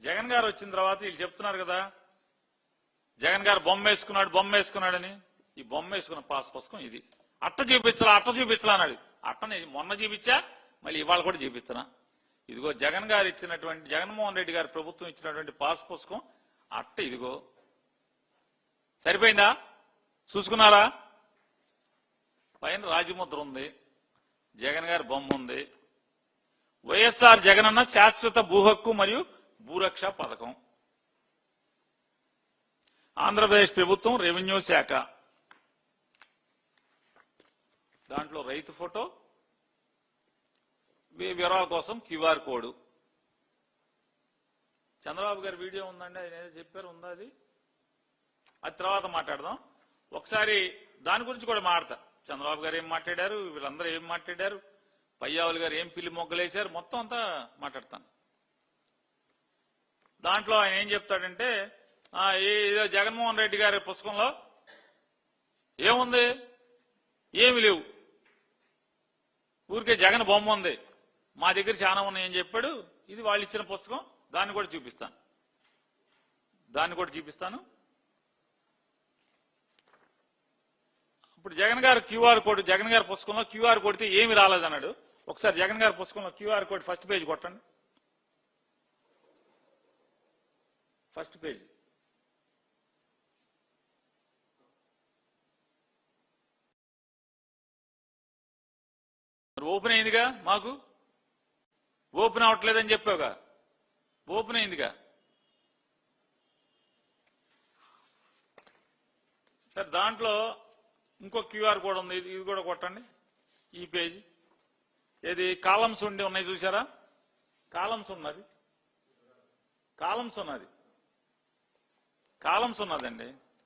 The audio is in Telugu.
జగన్ గారు వచ్చిన తర్వాత వీళ్ళు చెప్తున్నారు కదా, జగన్ గారు బొమ్మ వేసుకున్నాడని. ఈ బొమ్మ వేసుకున్న పాస్ పుస్తకం ఇది. అట్ట చూపించాలా అన్నాడు. అట్టని మొన్న చూపించా, మళ్ళీ ఇవాళ కూడా చూపిస్తున్నా. ఇదిగో జగన్ గారు ఇచ్చినటువంటి, జగన్మోహన్ రెడ్డి గారి ప్రభుత్వం ఇచ్చినటువంటి పాస్ పుస్తకం అట్ట. ఇదిగో సరిపోయిందా? చూసుకున్నారా? పైన రాజముద్ర ఉంది, జగన్ గారి బొమ్మ ఉంది. వైఎస్ఆర్ జగనన్న శాశ్వత భూ హక్కు మరియు భూరక్ష పథకం, ఆంధ్రప్రదేశ్ ప్రభుత్వం రెవెన్యూ శాఖ. దాంట్లో రైతు ఫోటో, వివరాల కోసం క్యూఆర్ కోడ్. చంద్రబాబు గారి వీడియో ఉందండి, ఆయన ఏదో చెప్పారు, ఉందా అది తర్వాత మాట్లాడదాం. ఒకసారి దాని గురించి కూడా మాట్లాడతా. చంద్రబాబు గారు ఏం మాట్లాడారు, వీళ్ళందరూ ఏం మాట్లాడారు, పయ్యావులు గారు ఏం పిల్లి మొగ్గలేశారు, మొత్తం అంతా మాట్లాడతాను. దాంట్లో ఆయన ఏం చెప్తాడంటే, ఏదో జగన్మోహన్ రెడ్డి గారి పుస్తకంలో ఏముంది, ఏమి లేవు, ఊరికే జగన్ బొమ్మ ఉంది, మా దగ్గర చాలా ఉన్నాయని చెప్పాడు. ఇది వాళ్ళు ఇచ్చిన పుస్తకం, దాన్ని కూడా చూపిస్తాను. ఇప్పుడు జగన్ గారు క్యూఆర్ కోడ్, జగన్ గారి పుస్తకంలో క్యూఆర్ కొడితే ఏమి రాలేదన్నాడు. ఒకసారి జగన్ గారి పుస్తకంలో క్యూఆర్ కోడ్ ఫస్ట్ పేజ్ కొట్టండి. ఫస్ట్ పేజ్ ఓపెన్ అయిందిగా, మాకు ఓపెన్ అవ్వట్లేదని చెప్పావుగా, ఓపెన్ అయిందిగా. సరే, దాంట్లో ఇంకో క్యూఆర్ కోడ్ ఉంది, ఇది కూడా కొట్టండి. ఈ పేజీ ఏది కాలమ్స్ ఉండి ఉన్నాయి చూసారా, కాలమ్స్ ఉన్నదండి.